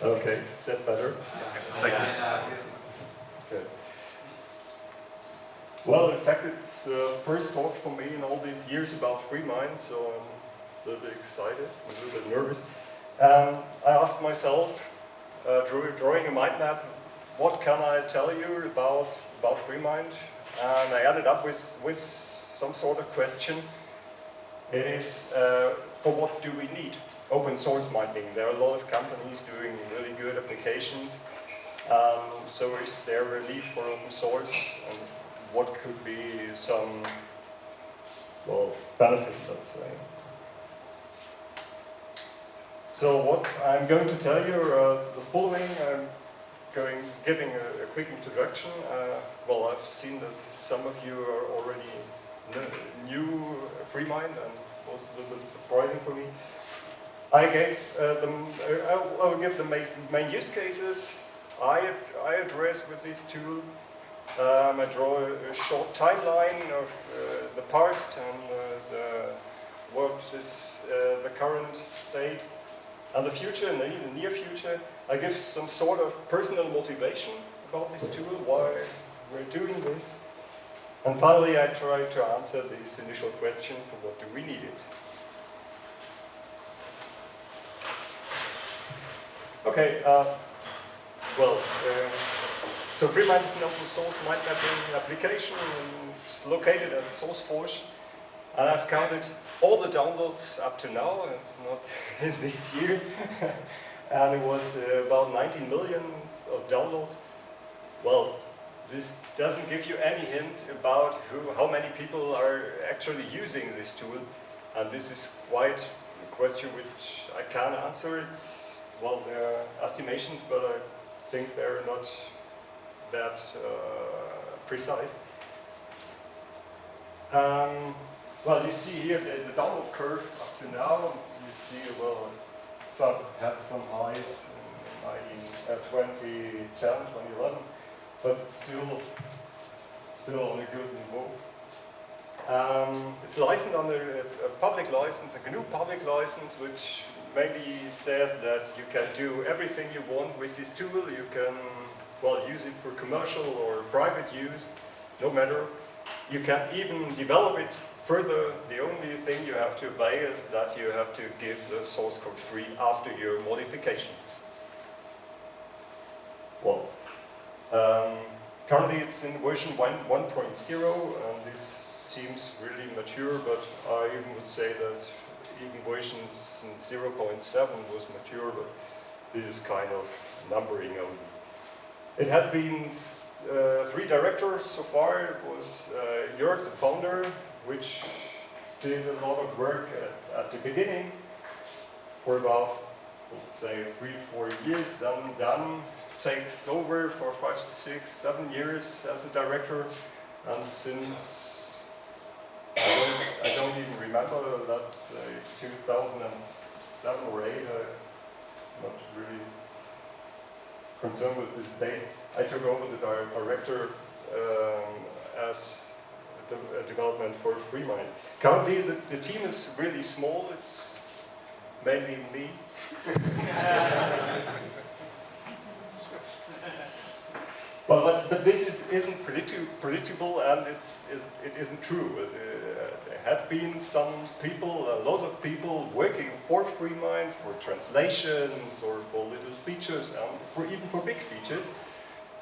Okay, is that better? Thank you. Good. Well, in fact, it's first talk for me in all these years about Freemind, so I'm a little bit excited, a little bit nervous. I asked myself, drawing a mind map, what can I tell you about Freemind? And I ended up with some sort of question. It is, for what do we need? Open source minding. There are a lot of companies doing really good applications. So is there a need for open source? And what could be some, well, benefits, let's say. So what I'm going to tell you the following. I'm giving a quick introduction. Well, I've seen that some of you are already new Freemind, and it was a little bit surprising for me. I will give the main use cases I address with this tool. I draw a short timeline of the past and what is the current state and the future, and then in the near future. I give some sort of personal motivation about this tool, why we're doing this. And finally, I try to answer this initial question, for what do we need it? Okay, so Freemind is an open source mind mapping application, and it's located at SourceForge. And I've counted all the downloads up to now, it's not in this year. And it was about 19 million of downloads. Well, this doesn't give you any hint about how many people are actually using this tool. And this is quite a question which I can't answer. Well, there are estimations, but I think they're not that precise. Well, you see here the download curve up to now. You see, well, it's had some highs in 2010, 2011, but it's still on a good niveau. It's licensed under a public license, a GNU public license, which maybe says that you can do everything you want with this tool. You can, well, use it for commercial or private use, no matter. You can even develop it further. The only thing you have to obey is that you have to give the source code free after your modifications. Well, currently it's in version 1.0, and this seems really mature, but I even would say that even versions 0.7 was mature, but this is kind of numbering only. It had been 3 directors so far. It was Jörg, the founder, which did a lot of work at the beginning for about, let's say, 3-4 years. Then Dan takes over for 5, 6, 7 years as a director, and since I don't even remember, that's 2007 or 8. I'm not really concerned with this date. I took over the director as development for Freemind. Currently, the team is really small. It's mainly me. But this isn't predictable, and it isn't true. There have been some people, a lot of people working for Freemind, for translations or for little features, and even for big features.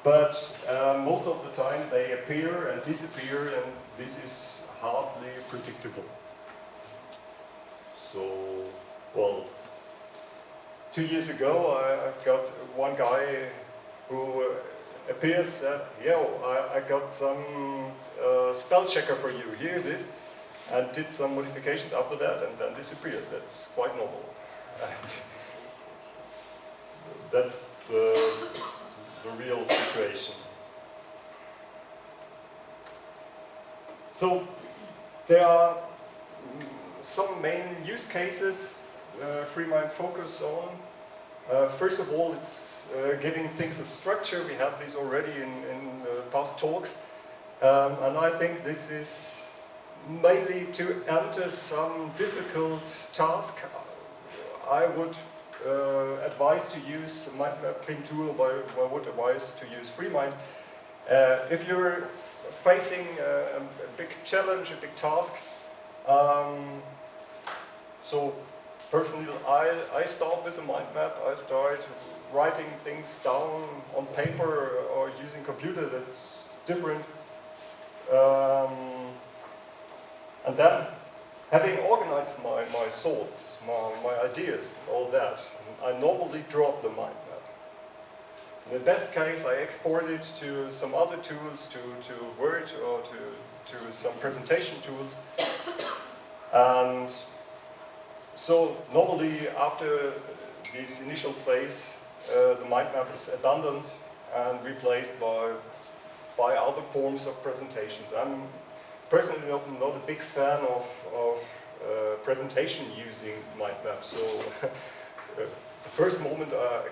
But most of the time they appear and disappear, and this is hardly predictable. So, well, 2 years ago I got one guy who appears that, I got some spell checker for you, here's it, and did some modifications after that and then disappeared. That's quite normal. And that's the real situation. So there are some main use cases Freemind focus on. First of all, it's giving things a structure. We had this already in past talks. And I think this is mainly to enter some difficult task. I would advise to use a mind mapping tool, I would advise to use Freemind. If you're facing a big challenge, a big task, so personally I start with a mind map. I start writing things down on paper or using computer. That's different. And then, having organized my thoughts, my ideas, all that, I normally drop the mind map. In the best case, I export it to some other tools, to Word or to some presentation tools. And so normally after this initial phase, the mind map is abandoned and replaced by other forms of presentations. I'm personally not a big fan of presentation using mind maps. So the first moment I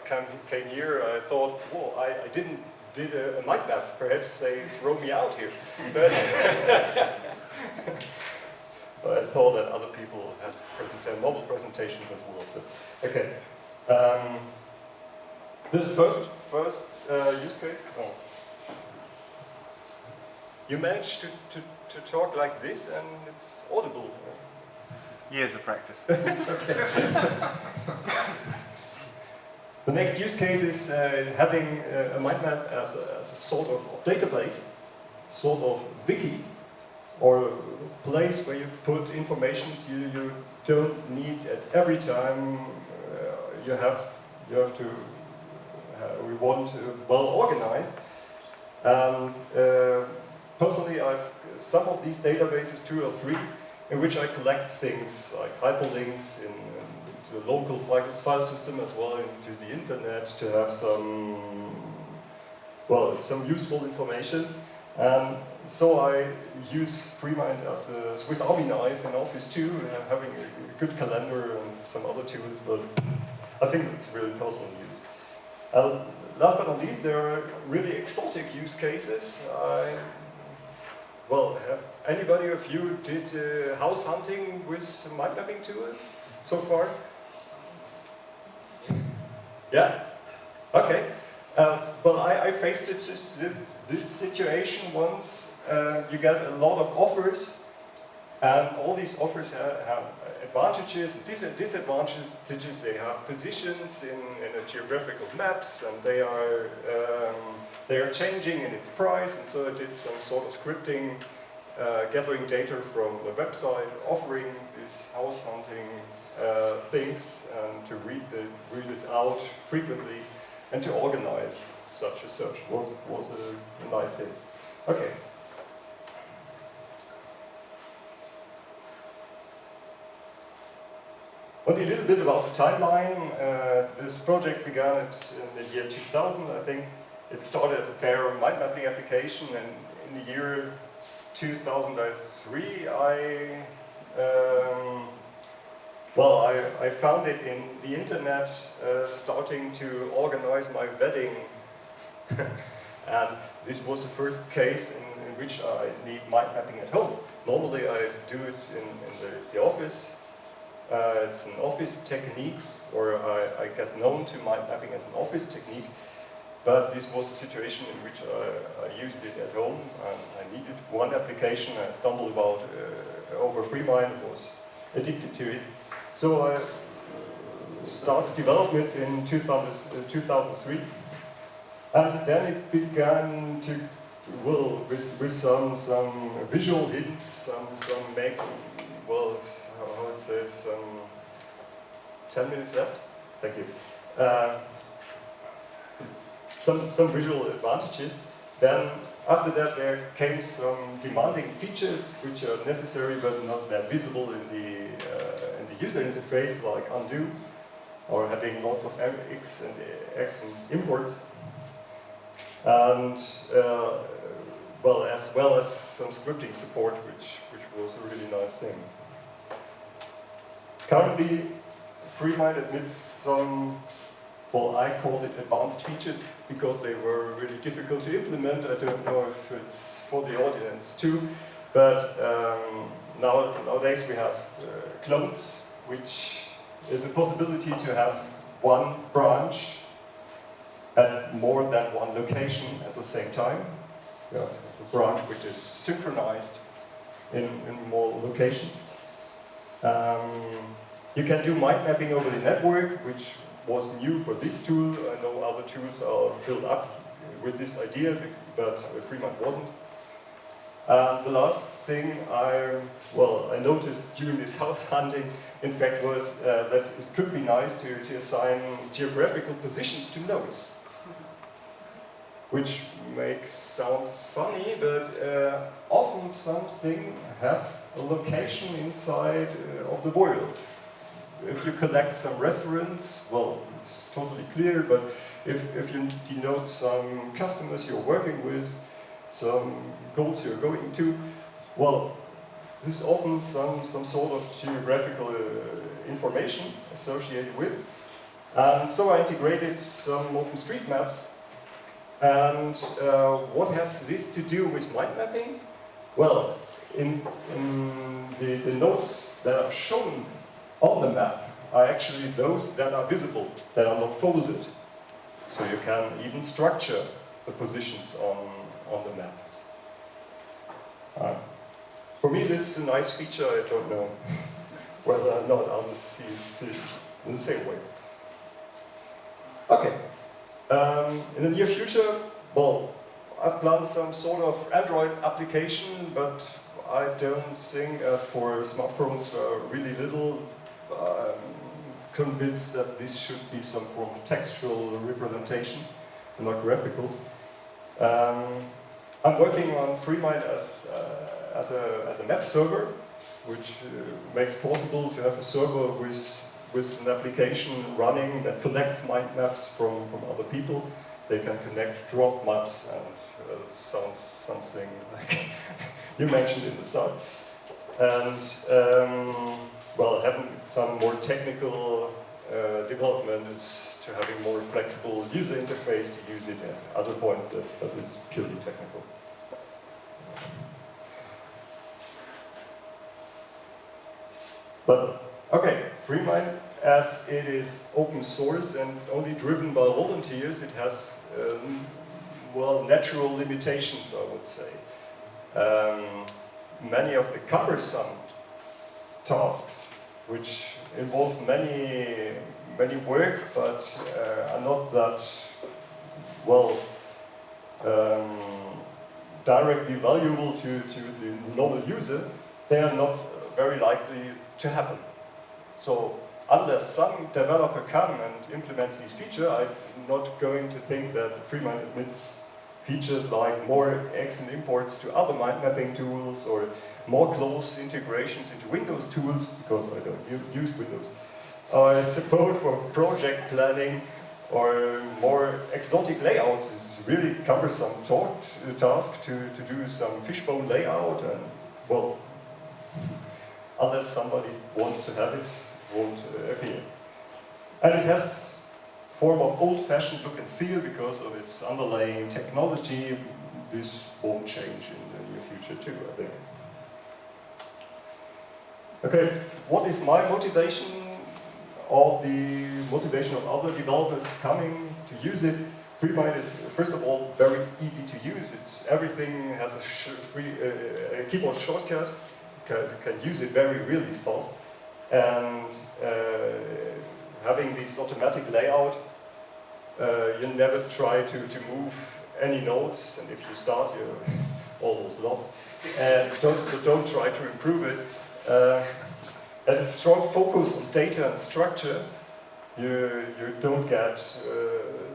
came here, I thought, whoa, I did a mind map. Perhaps they throw me out here. But I thought that other people had novel presentations as well. So, okay. This is the first use case. Oh. You managed to talk like this and it's audible. Years of practice. Okay. The next use case is having a mind map as a sort of database, sort of wiki, or a place where you put information you don't need at every time. We want well organized. And personally, I've some of these databases, 2 or 3, in which I collect things like hyperlinks into the local file system as well into the internet to have some useful information. And so I use Freemind as a Swiss Army knife in Office 2, having a good calendar and some other tools, but I think it's really personal use. Last but not least, there are really exotic use cases. Have anybody of you did house hunting with a mind mapping tool so far? Yes. Yes? Okay. I faced this situation once. You get a lot of offers, and all these offers have advantages and disadvantages. They have positions in a geographical maps, and they are changing in its price. And so I did some sort of scripting, gathering data from the website, offering these house hunting things, and to read it out frequently, and to organize such a search was a nice thing. Okay. Only a little bit about the timeline. This project began in the year 2000, I think. It started as a bare mind mapping application, and in the year 2003, I found it in the internet, starting to organize my wedding. And this was the first case in which I need mind mapping at home. Normally I do it in the office. It's an office technique, or I get known to mind mapping as an office technique. But this was the situation in which I used it at home, and I needed one application. I stumbled over Freemind, was addicted to it. So I started development in 2003, and then it began to, with some visual hints, how it says, 10 minutes left. Thank you. Some visual advantages. Then after that there came some demanding features which are necessary but not that visible in the user interface, like undo, or having lots of X and imports. And as well as some scripting support, which was a really nice thing. Currently, Freemind admits some, I called it advanced features because they were really difficult to implement. I don't know if it's for the audience too, but nowadays we have clones, which is a possibility to have one branch at more than one location at the same time. Yeah, a branch which is synchronized in more locations. You can do mind mapping over the network, which was new for this tool. I know other tools are built up with this idea, but Freemind wasn't. The last thing I noticed during this house hunting, in fact, was that it could be nice to assign geographical positions to nodes, which makes sound funny, but often something have a location inside of the world. If you collect some restaurants, well, it's totally clear, but if you denote some customers you're working with, some goals you're going to, well, this is often some sort of geographical information associated with. And so I integrated some OpenStreetMaps. And what has this to do with mind mapping? Well, in the nodes that are shown on the map are actually those that are visible, that are not folded. So you can even structure the positions on the map. For me, this is a nice feature. I don't know whether or not others see this in the same way. Okay. In the near future, well, I've planned some sort of Android application, but I don't think for smartphones really little. I'm convinced that this should be some form of textual representation and not graphical. I'm working on Freemind as a map server, which makes possible to have a server with an application running that collects mind maps from other people. They can connect drop maps, and it sounds something like you mentioned in the start. And well, having some more technical development is to having more flexible user interface to use it at other points that is purely technical. But okay, Freemind, as it is open source and only driven by volunteers, it has well, natural limitations, I would say. Many of the cumbersome tasks, which involve many work, but are not that well directly valuable to the normal user, they are not very likely to happen. So unless some developer comes and implements these features, I'm not going to think that Freemind admits features like more exit imports to other mind mapping tools or more close integrations into Windows tools, because I don't use Windows, or support for project planning, or more exotic layouts. It's a really cumbersome task to do some fishbone layout, and well, unless somebody wants to have it, it won't appear. And it has form of old-fashioned look and feel because of its underlying technology. This won't change in the near future too, I think. Okay, what is my motivation or the motivation of other developers coming to use it? Freemind is, first of all, very easy to use. Everything has a keyboard shortcut. You can use it really fast. And having this automatic layout, you never try to move any nodes, and if you start, you're almost lost. So don't try to improve it. And a strong focus on data and structure, you don't get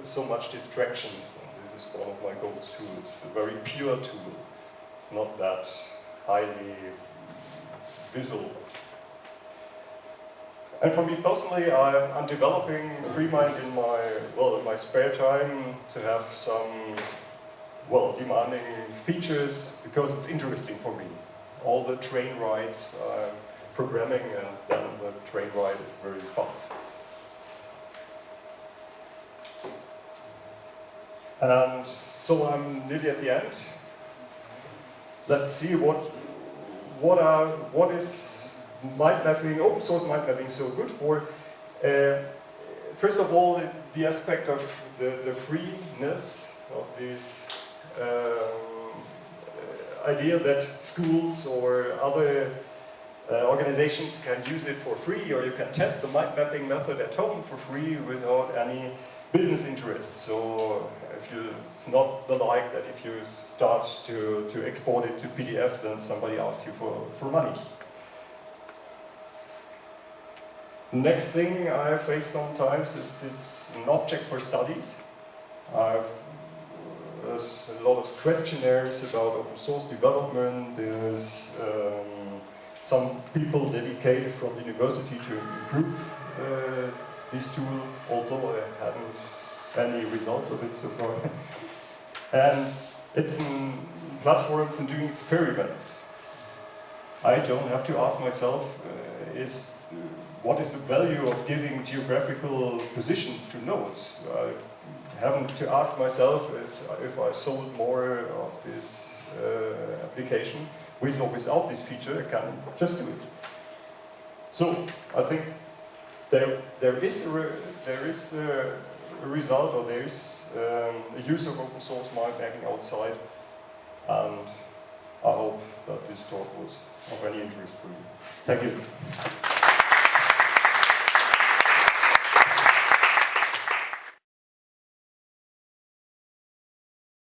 so much distractions. And this is one of my goals too. It's a very pure tool. It's not that highly visual. And for me personally, I'm developing Freemind in my spare time to have some demanding features because it's interesting for me. All the train rides, programming, and then the train ride is very fast. And so I'm nearly at the end. Let's see what is mind mapping, open source mind mapping so good for. first of all, the aspect of the freeness of this idea that schools or other organizations can use it for free, or you can test the mind mapping method at home for free without any business interest. So it's not the like that if you start to export it to PDF, then somebody asks you for money. Next thing I face sometimes is it's an object for studies. There's a lot of questionnaires about open source development. There's some people dedicated from university to improve this tool, although I haven't any results of it so far. And it's a platform for doing experiments. I don't have to ask myself, what is the value of giving geographical positions to nodes? I haven't to ask myself if I sold more of this application with or without this feature. I can just do it. So I think there is a result, or there is a use of open source mind mapping outside, and I hope that this talk was of any interest for you. Thank you.